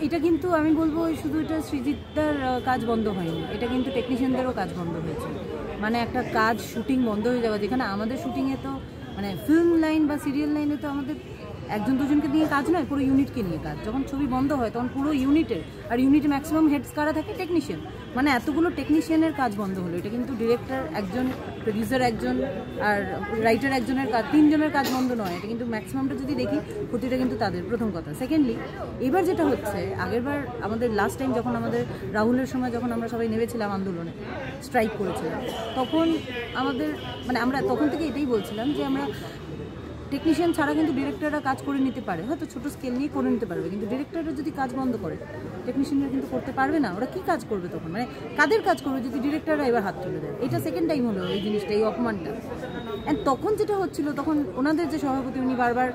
এটা কিন্তু আমি বলবো শুধু এটা সৃজিতদার কাজ বন্ধ হয়নি, এটা কিন্তু টেকনিশিয়ানদেরও কাজ বন্ধ হয়েছে। মানে একটা কাজ শুটিং বন্ধ হয়ে যাওয়া, যেখানে আমাদের শুটিংয়ে তো মানে ফিল্ম লাইন বা সিরিয়াল লাইনে তো আমাদের একজন দুজনকে নিয়ে কাজ নয়, পুরো ইউনিটকে নিয়ে কাজ। যখন ছবি বন্ধ হয় তখন পুরো ইউনিটের, আর ইউনিটে ম্যাক্সিমাম হেডস কারা থাকে, টেকনিশিয়ান। মানে এতগুলো টেকনিশিয়ানের কাজ বন্ধ হলো। এটা কিন্তু ডিরেক্টর একজন, প্রডিউসার একজন, আর রাইটার একজনের কাজ, তিনজনের কাজ বন্ধ নয়। এটা কিন্তু ম্যাক্সিমামটা যদি দেখি ক্ষতিটা কিন্তু তাদের, প্রথম কথা। সেকেন্ডলি, এবার যেটা হচ্ছে, আগেরবার আমাদের লাস্ট টাইম যখন আমাদের রাহুলের সময় যখন আমরা সবাই নেমেছিলাম আন্দোলনে, স্ট্রাইক করেছিলাম, তখন আমাদের মানে আমরা তখন থেকে এটাই বলছিলাম যে আমরা টেকনিশিয়ান ছাড়া কিন্তু ডিরেক্টররা কাজ করে নিতে পারে, হয়তো ছোটো স্কেল নিয়ে করে নিতে পারবে, কিন্তু ডিরেক্টররা যদি কাজ বন্ধ করে টেকনিশিয়ানরা কিন্তু করতে পারবে না। ওরা কী কাজ করবে তখন? মানে কাদের কাজ করবে যদি ডিরেক্টররা এবার হাত তুলে দেয়? এটা সেকেন্ড টাইম হলো এই জিনিসটা, এই অপমানটা। অ্যান্ড তখন যেটা হচ্ছিল, তখন ওনাদের যে সভাপতি উনি বারবার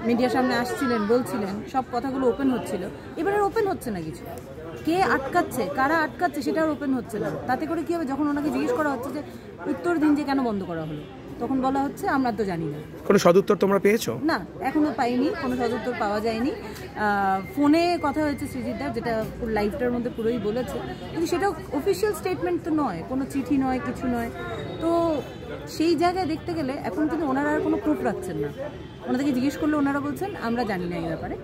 মিডিয়ার সামনে আসছিলেন, বলছিলেন, সব কথাগুলো ওপেন হচ্ছিল। এবার আর ওপেন হচ্ছে না কিছু। কে আটকাচ্ছে, কারা আটকাচ্ছে, সেটা আর ওপেন হচ্ছে না। তাতে করে কী হবে, যখন ওনাকে জিজ্ঞেস করা হচ্ছে যে উত্তর দিন যে কেন বন্ধ করা হলো, তখন বলা হচ্ছে আমরা তো জানি না। কোনো সদুত্তর তোমরা পেয়েছো? না, এখনো পাইনি, কোনো সদুত্তর পাওয়া যায়নি। ফোনে কথা হয়েছে সৃজিতদার, যেটা লাইভটার মধ্যে পুরোই বলেছে, কিন্তু সেটা অফিসিয়াল স্টেটমেন্ট তো নয়, কোনো চিঠি নয়, কিছু নয়। তো সেই জায়গায় দেখতে গেলে এখন কিন্তু ওনারা আর কোনো প্রুফ রাখছেন না। ওনাদেরকে জিজ্ঞেস করলে ওনারা বলছেন আমরা জানি না এই ব্যাপারে।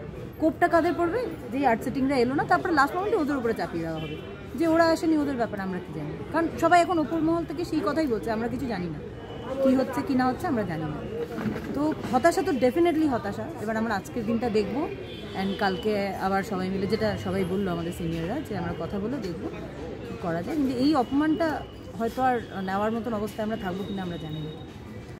কোপটা কাদের পড়বে? যে আর্ট সেটিংরা এলো না, তারপরে লাস্ট মোমেন্টে ওদের উপরে চাপিয়ে দেওয়া হবে যে ওরা আসেনি, ওদের ব্যাপারে আমরা কি জানি। কারণ সবাই এখন ওপর মহল থেকে সেই কথাই বলছে, আমরা কিছু জানি না, কী হচ্ছে কী না হচ্ছে আমরা জানি না। তো হতাশা তো ডেফিনেটলি হতাশা। এবার আমরা আজকের দিনটা দেখবো, অ্যান্ড কালকে আবার সবাই মিলে, যেটা সবাই বললো আমাদের সিনিয়ররা, যে আমরা কথা বলে দেখবো কী করা যায়। কিন্তু এই অপমানটা হয়তো আর নেওয়ার মতন অবস্থায় আমরা থাকবো কিনা আমরা জানি না।